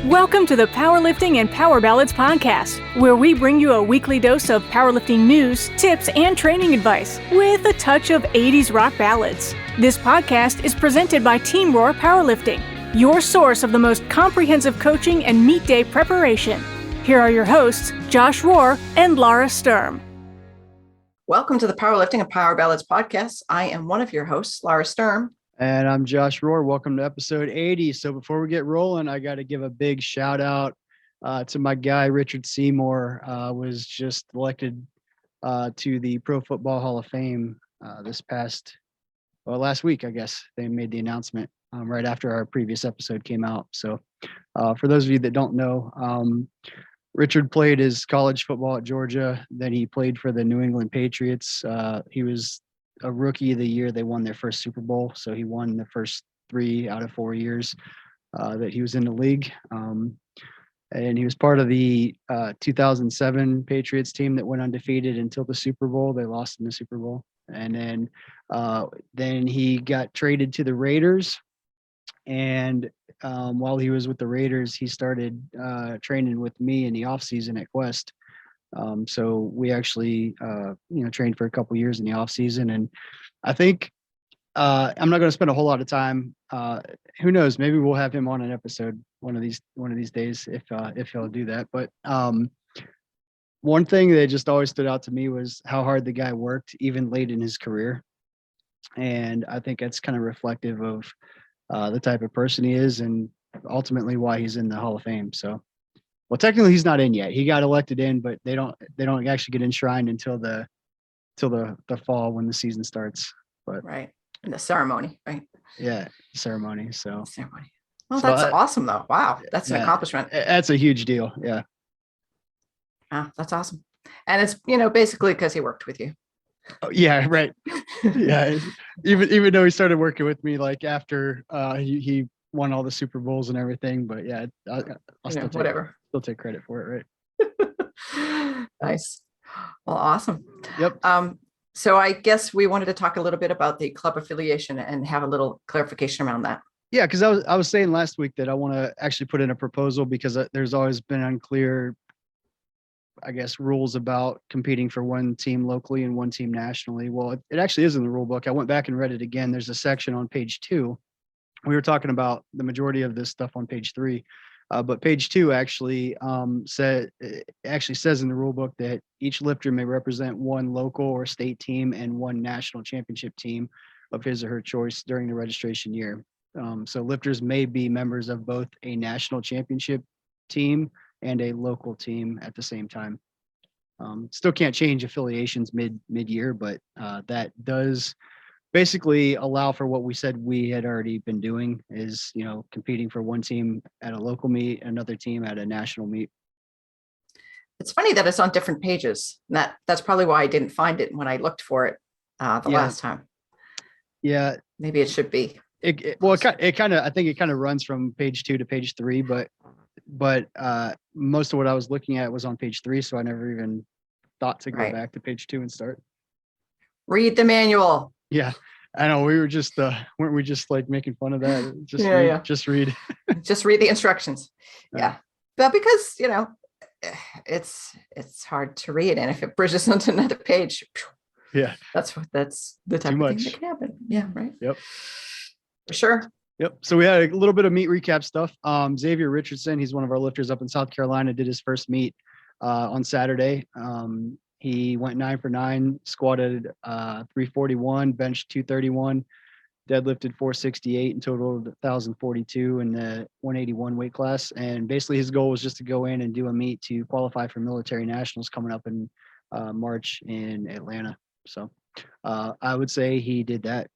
Welcome to the Powerlifting and Power Ballads podcast, where we bring you a weekly dose of powerlifting news, tips, and training advice with a touch of 80s rock ballads. This podcast is presented by Team Roar Powerlifting, your source of the most comprehensive coaching and meet day preparation. Here are your hosts, Josh Rohr and Lara Sturm. Welcome to the Powerlifting and Power Ballads podcast. I am one of your hosts, Lara Sturm. And I'm Josh Rohr. Welcome to episode 80. So before we get rolling, I got to give a big shout out to my guy, Richard Seymour. Was just elected to the Pro Football Hall of Fame last week, I guess. They made the announcement right after our previous episode came out. So for those of you that don't know, Richard played his college football at Georgia. Then he played for the New England Patriots. He was a rookie of the year. They won their first Super Bowl. So he won the first 3 out of 4 years that he was in the league. And he was part of the 2007 Patriots team that went undefeated until the Super Bowl. They lost in the Super Bowl. And then he got traded to the Raiders. And while he was with the Raiders, he started training with me in the off season at Quest. So we actually, trained for a couple years in the off season, and I think I'm not going to spend a whole lot of time. Who knows? Maybe we'll have him on an episode one of these days if he'll do that. But one thing that just always stood out to me was how hard the guy worked, even late in his career, and I think that's kind of reflective of the type of person he is, and ultimately why he's in the Hall of Fame. So. Well, technically he's not in yet. He got elected in, but they don't actually get enshrined until the fall when the season starts. But right. In the ceremony, right? Yeah, ceremony. So ceremony. Well, that's awesome though. Wow. That's an accomplishment. That's a huge deal. Yeah. Yeah, that's awesome. And it's, basically because he worked with you. Oh, yeah, right. Yeah. Even though he started working with me like after he won all the Super Bowls and everything, but yeah, I'll still take credit for it, right? Nice. Well, awesome. Yep. So I guess we wanted to talk a little bit about the club affiliation and have a little clarification around that. Yeah, because I was saying last week that I want to actually put in a proposal because there's always been unclear, I guess, rules about competing for one team locally and one team nationally. Well, it actually is in the rule book. I went back and read it again. There's a section on page 2. We were talking about the majority of this stuff on page 3. But page 2 actually says in the rule book that each lifter may represent one local or state team and one national championship team of his or her choice during the registration year. So lifters may be members of both a national championship team and a local team at the same time. Still can't change affiliations mid-year, but that does basically allow for what we said we had already been doing is, competing for one team at a local meet, another team at a national meet. It's funny that it's on different pages. That's probably why I didn't find it when I looked for it last time. Yeah. Maybe it should be. I think it kind of runs from page 2 to page 3, but most of what I was looking at was on page 3. So I never even thought to go back to page 2 and start. Read the manual. Yeah, I know. We were just, weren't we just like making fun of that? Just read. Just read the instructions. Yeah. But because, it's hard to read. And if it bridges onto another page, yeah, that's the type of thing that can happen. Yeah. Right. Yep. For sure. Yep. So we had a little bit of meet recap stuff. Xavier Richardson, he's one of our lifters up in South Carolina, did his first meet on Saturday. He went 9 for 9, squatted 341, benched 231, deadlifted 468, and totaled 1,042 in the 181 weight class. And basically his goal was just to go in and do a meet to qualify for military nationals coming up in March in Atlanta. So I would say he did that.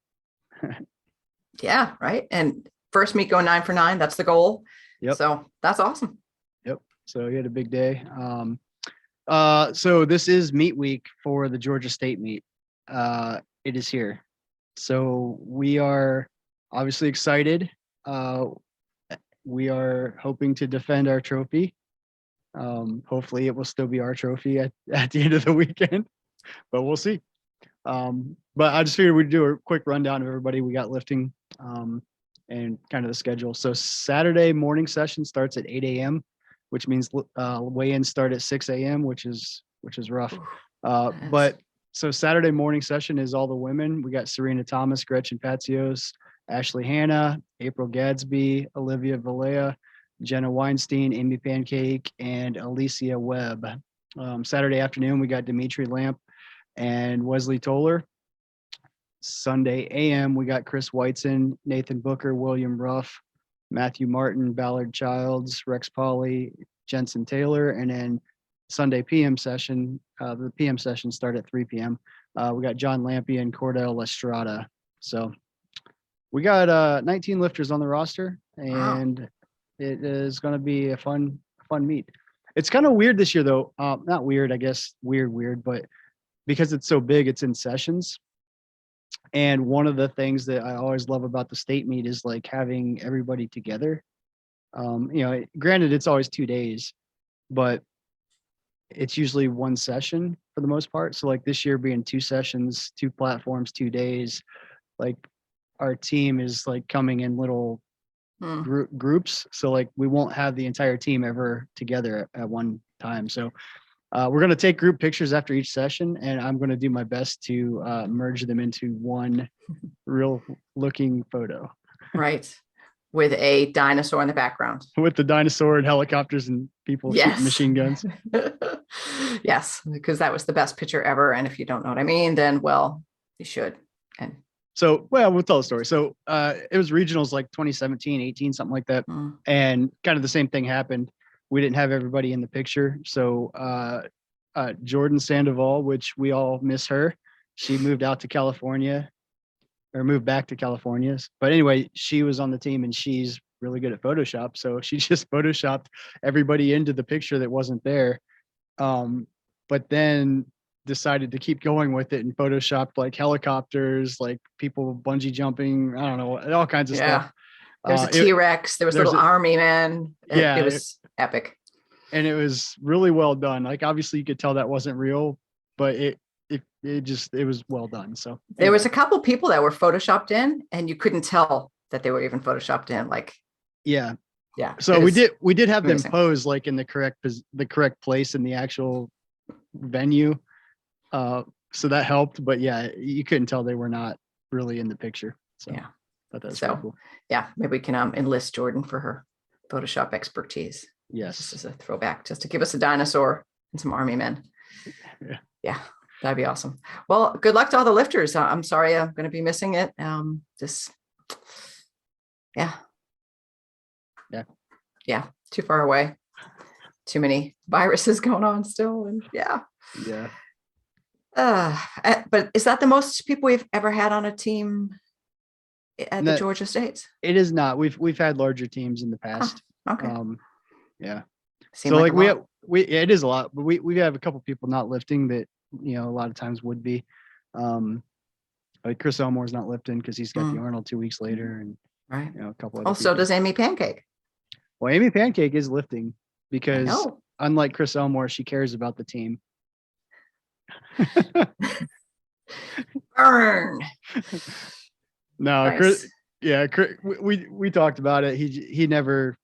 Yeah, right. And first meet going 9 for 9, that's the goal. Yep. So that's awesome. Yep. So he had a big day. So this is meet week for the Georgia State meet. It is here. So we are obviously excited. We are hoping to defend our trophy. Hopefully it will still be our trophy at the end of the weekend, but we'll see. But I just figured we'd do a quick rundown of everybody we got lifting. and kind of the schedule. So Saturday morning session starts at 8 a.m., which means weigh-ins start at 6 a.m., which is rough. But so Saturday morning session is all the women. We got Serena Thomas, Gretchen Patsios, Ashley Hanna, April Gadsby, Olivia Valea, Jenna Weinstein, Amy Pancake, and Alicia Webb. Saturday afternoon, we got Dimitri Lamp and Wesley Toller. Sunday AM, we got Chris Whiteson, Nathan Booker, William Ruff, Matthew Martin, Ballard Childs, Rex Pauly, Jensen Taylor, and then Sunday PM session. The PM session start at 3 p.m. We got John Lampy and Cordell Lestrada. So we got 19 lifters on the roster, and it is going to be a fun meet. It's kind of weird this year, though. Not weird, I guess. Weird, but because it's so big, it's in sessions. And one of the things that I always love about the state meet is like having everybody together. Granted, it's always 2 days, but it's usually one session for the most part. So like this year being 2 sessions, 2 platforms, 2 days, like our team is like coming in little groups. So like we won't have the entire team ever together at one time. So we're going to take group pictures after each session, and I'm going to do my best to merge them into one real looking photo. Right. With a dinosaur in the background. With the dinosaur and helicopters and people shooting machine guns. Yes, because that was the best picture ever. And if you don't know what I mean, then, well, you should. And so, well, we'll tell the story. So it was regionals like 2017, 18, something like that. And kind of the same thing happened. We didn't have everybody in the picture. So Jordan Sandoval, which we all miss her, she moved out to California, or moved back to California. But anyway, she was on the team and she's really good at Photoshop. So she just Photoshopped everybody into the picture that wasn't there. But then decided to keep going with it and Photoshopped like helicopters, like people bungee jumping, I don't know, all kinds of stuff. There's a T-Rex, there was little army men. It was epic. And it was really well done. Like obviously you could tell that wasn't real, but it was well done. So there was a couple people that were Photoshopped in and you couldn't tell that they were even Photoshopped in. Like, yeah. So we did have amazing. Them pose like in the correct place in the actual venue. So that helped, but yeah, you couldn't tell they were not really in the picture. So yeah. That's so cool. Yeah, maybe we can enlist Jordan for her Photoshop expertise. Yes. Just as a throwback, just to give us a dinosaur and some army men. Yeah, that'd be awesome. Well, good luck to all the lifters. I'm sorry I'm going to be missing it. Yeah, too far away. Too many viruses going on still. And yeah. But is that the most people we've ever had on a team at the Georgia States? It is not. We've had larger teams in the past. Okay. Yeah. Seemed so like it is a lot, but we have a couple people not lifting that, a lot of times would be. Like Chris Elmore's not lifting because he's got the Arnold 2 weeks later, and right. A couple of also does Amy Pancake. Well, Amy Pancake is lifting because unlike Chris Elmore, she cares about the team. Burn. No, nice. Chris, we talked about it. He never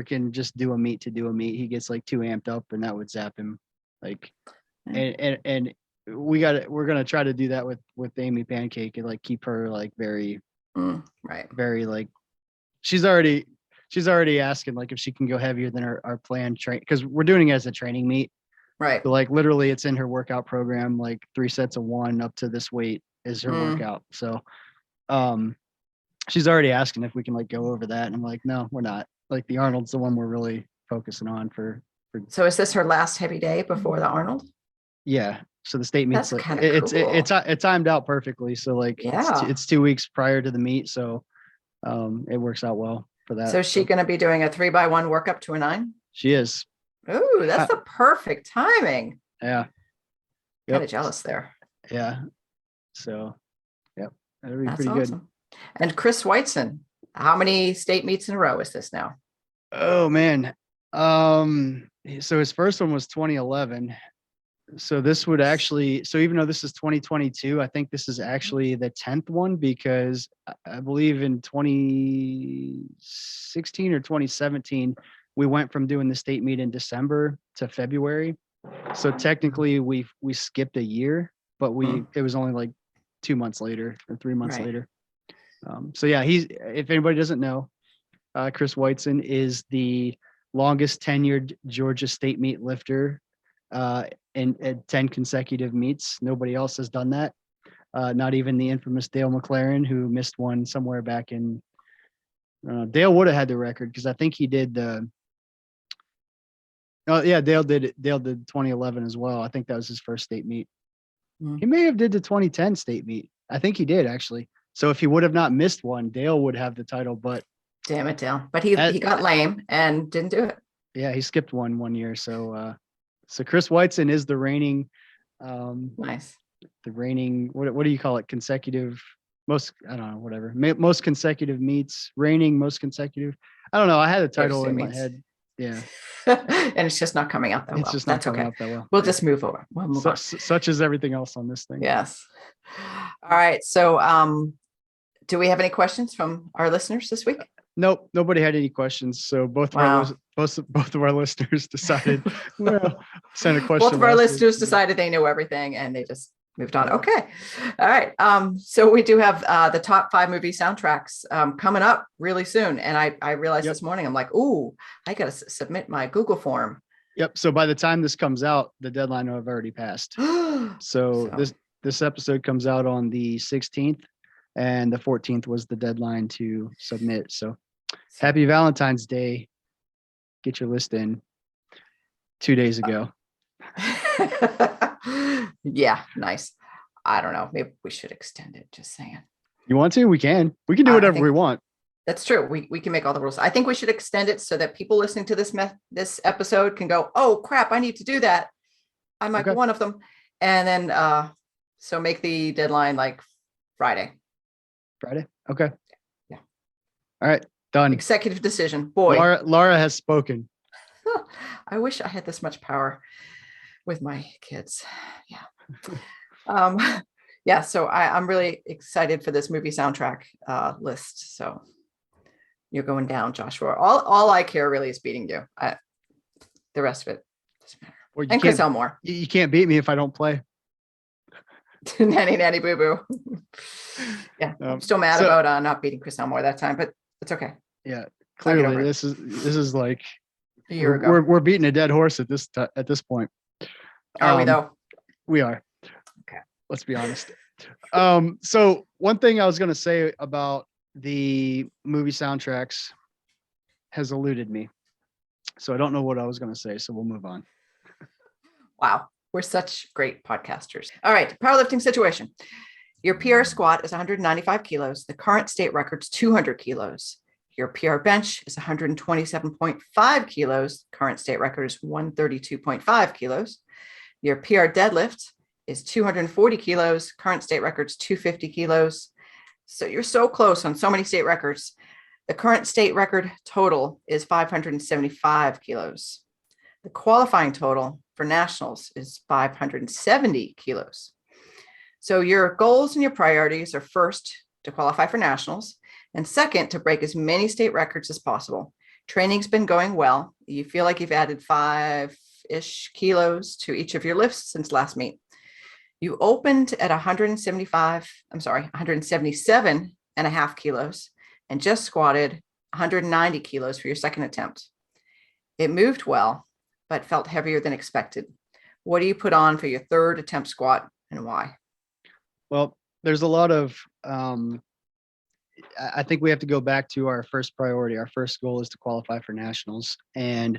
can just do a meet to do a meet. He gets like too amped up, and that would zap him. Like, and we're gonna try to do that with Amy Pancake and like keep her like very very like she's already asking like if she can go heavier than our planned train, because we're doing it as a training meet. Right. So like literally it's in her workout program, like 3 sets of 1 up to this weight is her workout. So she's already asking if we can like go over that. And I'm like, no, we're not. Like the Arnold's the one we're really focusing on for. So is this her last heavy day before the Arnold? Yeah. So the state meets like, cool. it timed out perfectly. So like it's 2 weeks prior to the meet. So it works out well for that. So is she going to be doing a 3x1 workup to a 9? She is. Ooh, that's the perfect timing. Yeah. Kind of jealous there. Yeah. So, yep. That'll be that's pretty awesome. Good. And Chris Whiteson, how many state meets in a row is this now? Oh man. So his first one was 2011. So this would actually, so even though this is 2022, I think this is actually the 10th one because I believe in 2016 or 2017, we went from doing the state meet in December to February. So technically we skipped a year, but it was only like 2 months later or 3 months Right. later. So yeah, if anybody doesn't know, Chris Weitzen is the longest tenured Georgia state meet lifter in 10 consecutive meets. Nobody else has done that. Not even the infamous Dale McLaren, who missed one somewhere back in. Dale would have had the record because I think he did the. Oh yeah, Dale did it. Dale did 2011 as well. I think that was his first state meet. He may have did the 2010 state meet. I think he did actually. So if he would have not missed one, Dale would have the title. But damn it, Dale. But he got lame and didn't do it. Yeah, he skipped one year. So Chris Weitzen is the reigning. Nice. The reigning. What do you call it? Consecutive. Most. I don't know. Whatever. Most consecutive meets. Reigning most consecutive. I don't know. I had a title in my head. Yeah. And it's just not coming out that well. It's just not That's coming okay. out that well. We'll just move over. We'll move on. Such as everything else on this thing. Yes. All right. So do we have any questions from our listeners this week? Nope, nobody had any questions. So both of our listeners decided, well, send a question. Both of our listeners decided they knew everything and they just moved on. Okay. All right. So we do have the top 5 movie soundtracks coming up really soon. And I realized this morning, I'm like, ooh, I got to submit my Google form. Yep. So by the time this comes out, the deadline will have already passed. So this episode comes out on the 16th and the 14th was the deadline to submit. So happy Valentine's Day. Get your list in 2 days ago. Yeah, nice. I don't know. Maybe we should extend it. Just saying. You want to? We can. We can do whatever we want. That's true. We can make all the rules. I think we should extend it so that people listening to this episode can go, oh crap, I need to do that. I might be one of them. And then so make the deadline like Friday. Okay. Yeah. All right. Done. Executive decision. Boy. Laura has spoken. I wish I had this much power with my kids. Yeah. Yeah. So I'm really excited for this movie soundtrack list. So you're going down, Joshua. All I care really is beating you. The rest of it doesn't matter. Well, and Chris Elmore. You can't beat me if I don't play. Nanny boo boo. Yeah. I'm still mad about not beating Chris Elmore that time, but it's okay. Yeah. Clearly this is like a year ago. We're beating a dead horse at this point. Are we though? We are. Okay. Let's be honest. So one thing I was going to say about the movie soundtracks has eluded me. So I don't know what I was going to say. So we'll move on. Wow. We're such great podcasters. All right. Powerlifting situation. Your PR squat is 195 kilos. The current state record is 200 kilos. Your PR bench is 127.5 kilos. Current state record is 132.5 kilos. Your PR deadlift is 240 kilos. Current state record is 250 kilos. So you're so close on so many state records. The current state record total is 575 kilos. The qualifying total for nationals is 570 kilos. So your goals and your priorities are first to qualify for nationals and second to break as many state records as possible. Training's been going well. You feel like you've added 5-ish kilos to each of your lifts since last meet. You opened at 177.5 kilos and just squatted 190 kilos for your second attempt. It moved well, but felt heavier than expected. What do you put on for your third attempt squat and why? Well, there's a lot of, I think we have to go back to our first priority. Our first goal is to qualify for nationals. And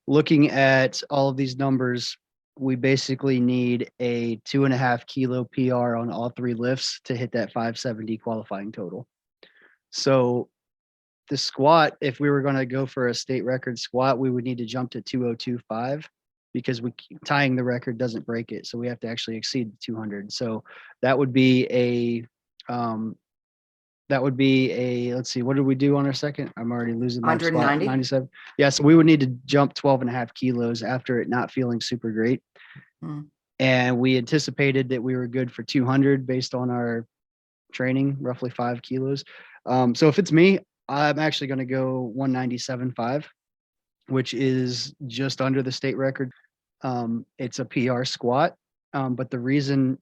looking at all of these numbers, we basically need a 2.5 kilo PR on all 3 lifts to hit that 570 qualifying total. So the squat, if we were going to go for a state record squat, we would need to jump to 2025 because tying the record doesn't break it. So we have to actually exceed 200. So that would be a, let's see, what did we do on our second? I'm already losing my 190. 97. Yeah. So we would need to jump 12.5 kilos after it not feeling super great. and we anticipated that we were good for 200 based on our training, roughly 5 kilos. So if it's me, I'm actually going to go 197.5, which is just under the state record. It's a PR squat. But the reason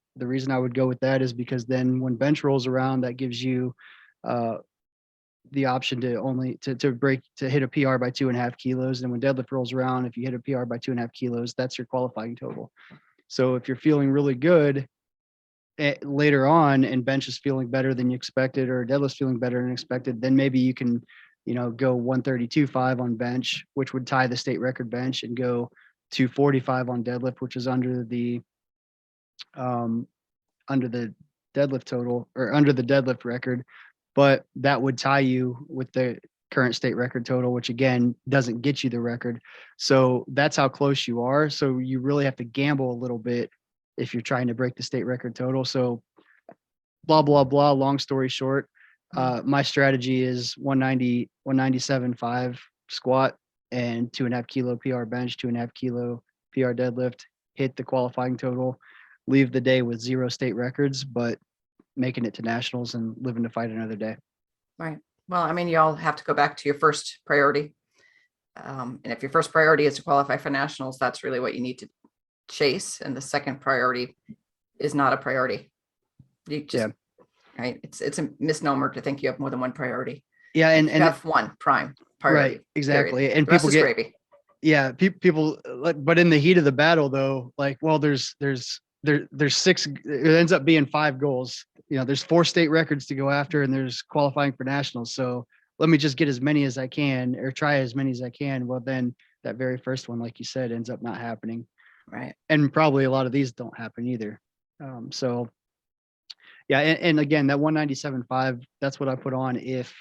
I would go with that is because then when bench rolls around, that gives you the option to hit a PR by 2.5 kilos. And when deadlift rolls around, if you hit a PR by 2.5 kilos, that's your qualifying total. So if you're feeling really good later on and bench is feeling better than you expected, or deadlift's feeling better than expected, then maybe you can, go 132.5 on bench, which would tie the state record bench, and go 245 on deadlift, which is under the deadlift total, or under the deadlift record. But that would tie you with the current state record total, which again doesn't get you the record. So that's how close you are. So you really have to gamble a little bit if you're trying to break the state record total. So blah, blah, blah. Long story short, my strategy is 197.5 squat and 2.5 kilo PR bench, 2.5 kilo PR deadlift, hit the qualifying total, leave the day with 0 state records, but making it to nationals and living to fight another day. Right. Well, I mean, you all have to go back to your first priority. And if your first priority is to qualify for nationals, that's really what you need to chase. And the second priority is not a priority. You just, right. It's a misnomer to think you have more than one priority. Yeah. And you have one prime priority. Right. Exactly. Period. And the people rest is gravy. Yeah. People, but in the heat of the battle though, like, well, there's 6, it ends up being 5 goals. There's 4 state records to go after, and there's qualifying for nationals. So let me just get as many as I can, or try as many as I can. Well, then that very first one, like you said, ends up not happening. Right. And probably a lot of these don't happen either. So yeah. And again, that 197.5, that's what I put on if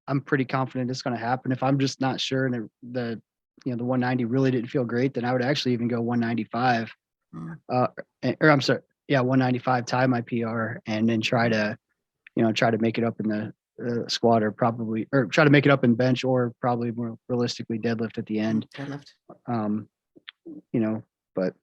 I'm pretty confident it's going to happen. If I'm just not sure, and the 190 really didn't feel great, then I would actually even go 195. Or I'm sorry, 195, tie my PR, and then try to make it up in the squat, or try to make it up in bench, or probably more realistically deadlift at the end. Deadlift. But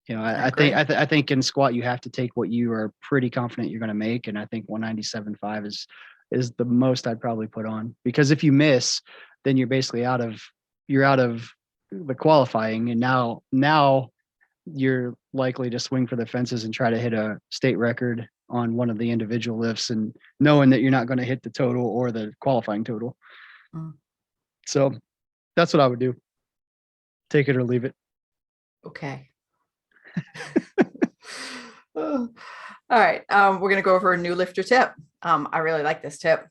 I think in squat you have to take what you are pretty confident you're going to make, and I think 197.5 is the most I'd probably put on, because if you miss, then you're basically out of the qualifying, and now you're likely to swing for the fences and try to hit a state record on one of the individual lifts, and knowing that you're not going to hit the total or the qualifying total. So that's what I would do. Take it or leave it. Okay. All right. We're going to go over a new lifter tip. I really like this tip.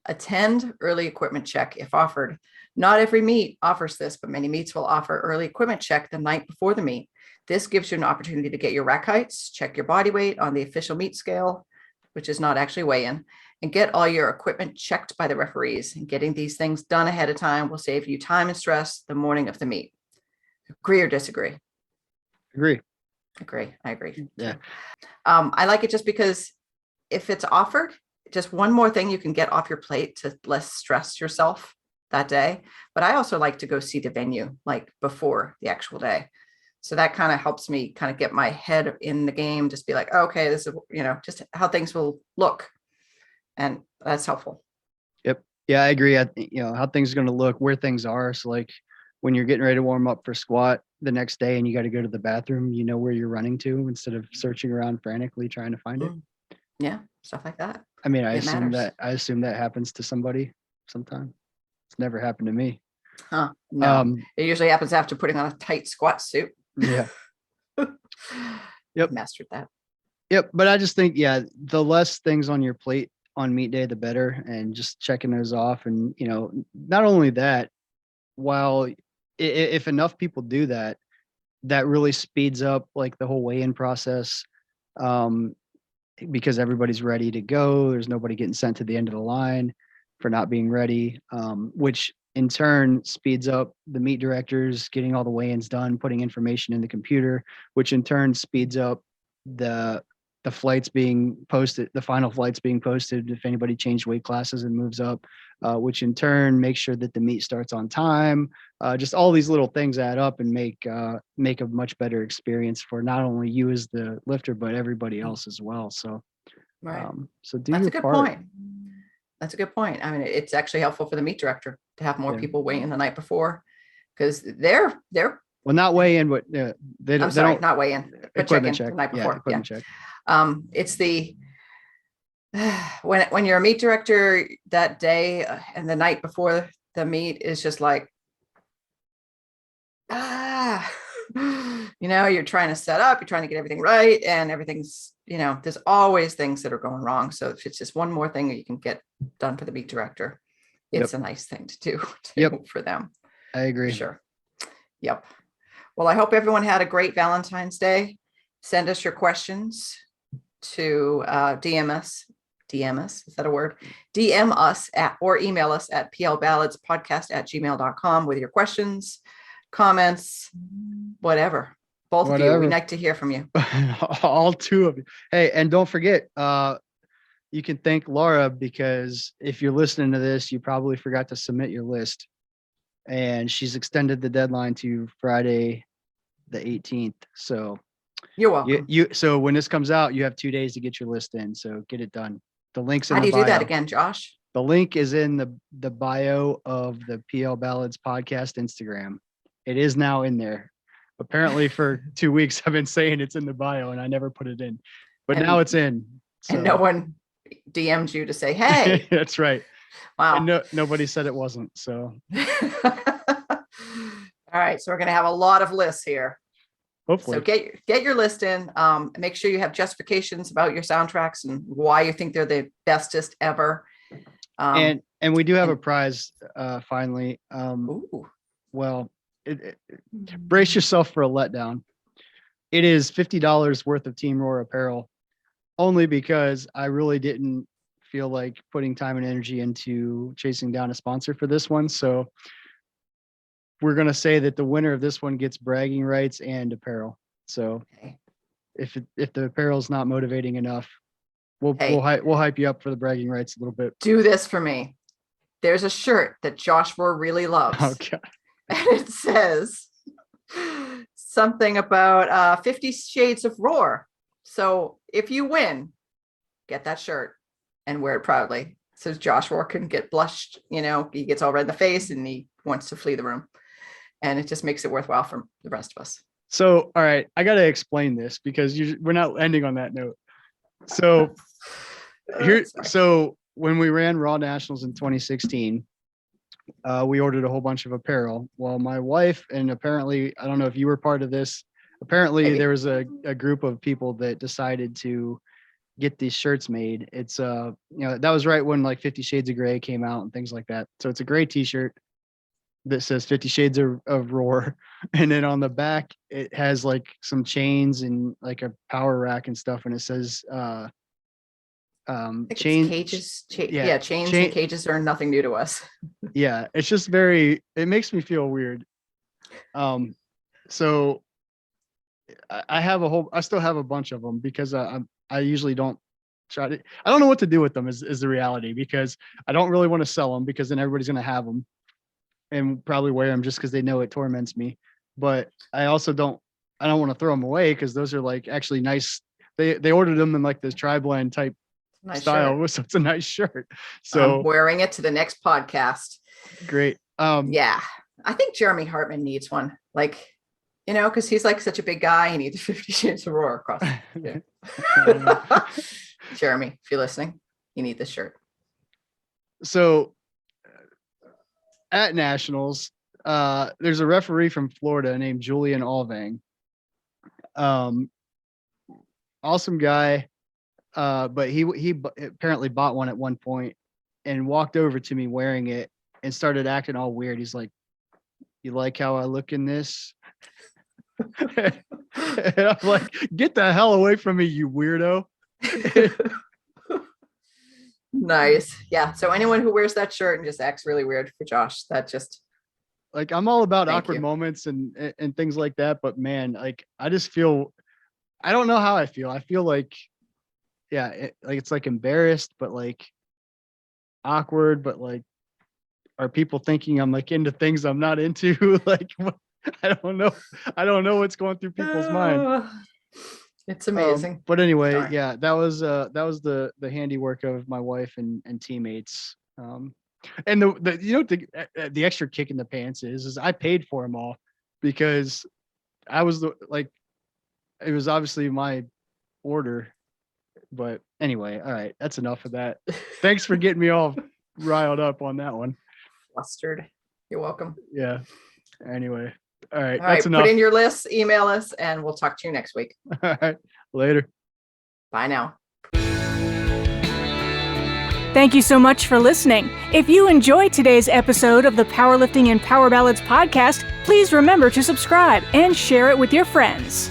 Attend early equipment check if offered. Not every meet offers this, but many meets will offer early equipment check the night before the meet. This gives you an opportunity to get your rack heights, check your body weight on the official meet scale, which is not actually weigh-in, and get all your equipment checked by the referees. And getting these things done ahead of time will save you time and stress the morning of the meet. Agree or disagree? Agree. I agree. Yeah. I like it just because if it's offered, just one more thing you can get off your plate to less stress yourself that day. But I also like to go see the venue like before the actual day. So that kind of helps me kind of get my head in the game, just be like, oh, okay, this is, just how things will look. And that's helpful. Yep. Yeah, I agree. How things are going to look, where things are. So like when you're getting ready to warm up for squat the next day and you got to go to the bathroom, you know where you're running to instead of searching around frantically trying to find it. Yeah. Stuff like that. I mean, I assume that happens to somebody sometime. It's never happened to me. Huh. No, it usually happens after putting on a tight squat suit. Yeah. Yep. Mastered that. Yep. But I just think, the less things on your plate on meet day, the better. And just checking those off. And, not only that, while if enough people do that, that really speeds up like the whole weigh-in process. Because everybody's ready to go. There's nobody getting sent to the end of the line for not being ready, which in turn speeds up the meet directors getting all the weigh-ins done, putting information in the computer, which in turn speeds up the the flights being posted, the final flights being posted, if anybody changed weight classes and moves up, which in turn makes sure that the meet starts on time. Just all these little things add up and make a much better experience for not only you as the lifter, but everybody else as well. So, Right. so do That's your a good part. point. That's a good point. I mean, it's actually helpful for the meet director to have more Yeah. people weigh in the night before, because they're Well, not weigh in, but they I'm don't, sorry, not weigh in, but check in equipment check. the night Yeah, before. equipment check. It's the when you're a meet director that day and the night before the meet is just like, you're trying to set up, you're trying to get everything right, and everything's, there's always things that are going wrong. So if it's just one more thing that you can get done for the meet director, it's a nice thing to do for them. I agree. Sure. Yep. Well, I hope everyone had a great Valentine's Day. Send us your questions to DM us, is that a word? DM us or email us at plballadspodcast@gmail.com with your questions, comments, whatever. Both of you, we'd like to hear from you. All two of you. Hey, and don't forget, you can thank Laura, because if you're listening to this, you probably forgot to submit your list. And she's extended the deadline to Friday the 18th. So you're welcome. So when this comes out, you have 2 days to get your list in. So get it done. The link's in How do the you bio. do that again, Josh? The link is in the bio of the PL Ballads podcast Instagram. It is now in there. Apparently for 2 weeks, I've been saying it's in the bio and I never put it in, but now it's in. So. And no one DM'd you to say, hey. That's right. Wow. And nobody said it wasn't. So. All right. So we're going to have a lot of lists here. Hopefully. So get your list in. Make sure you have justifications about your soundtracks and why you think they're the bestest ever. And we do have a prize finally. Ooh. Well, brace yourself for a letdown. It is $50 worth of Team Roar apparel, only because I really didn't feel like putting time and energy into chasing down a sponsor for this one. So we're going to say that the winner of this one gets bragging rights and apparel. So if the apparel is not motivating enough, we'll hype you up for the bragging rights a little bit. Do this for me. There's a shirt that Josh Rohr really loves. Oh, God. And it says something about 50 Shades of Roar. So if you win, get that shirt and wear it proudly. So Josh Rohr can get blushed, he gets all red in the face and he wants to flee the room. And it just makes it worthwhile for the rest of us. So, all right, I got to explain this because we're not ending on that note. So so when we ran Raw Nationals in 2016, we ordered a whole bunch of apparel. Well, my wife, and apparently, I don't know if you were part of this, apparently Maybe. there was a group of people that decided to get these shirts made. It's that was right when like 50 Shades of Grey came out and things like that. So it's a gray t-shirt that says 50 Shades of Roar. And then on the back, it has like some chains and like a power rack and stuff. And it says, cages. Chains and cages are nothing new to us. Yeah. It's just it makes me feel weird. So I still have a bunch of them because I usually don't I don't know what to do with them is the reality, because I don't really want to sell them because then everybody's going to have them and probably wear them just because they know it torments me. But I also don't want to throw them away because those are like actually nice. They ordered them in like this tri-blend type style. Shirt. So it's a nice shirt. So I'm wearing it to the next podcast. Great. Yeah. I think Jeremy Hartman needs one. Like, because he's like such a big guy. He needs 50 Shades of Roar across. Yeah. Jeremy, if you're listening, you need this shirt. So at Nationals, there's a referee from Florida named Julian Alvang. Awesome guy. But he apparently bought one at one point and walked over to me wearing it and started acting all weird. He's like, "You like how I look in this?" And I'm like, "Get the hell away from me, you weirdo." Nice. Yeah. So anyone who wears that shirt and just acts really weird for Josh, that just like, I'm all about awkward moments and things like that. But man, like, I just feel, I don't know how I feel. I feel like it's like embarrassed, but like awkward, but like, are people thinking I'm like into things I'm not into? Like, I don't know what's going through people's mind. It's amazing. But anyway, Sorry. yeah, that was the handiwork of my wife and teammates. And the extra kick in the pants is I paid for them all because I was it was obviously my order. But anyway, all right, that's enough of that. Thanks for getting me all riled up on that one. Flustered. You're welcome. Yeah. Anyway, all right, All that's right, enough. put in your lists, email us, and we'll talk to you next week. All right, later. Bye now. Thank you so much for listening. If you enjoyed today's episode of the Powerlifting and Power Ballads podcast, please remember to subscribe and share it with your friends.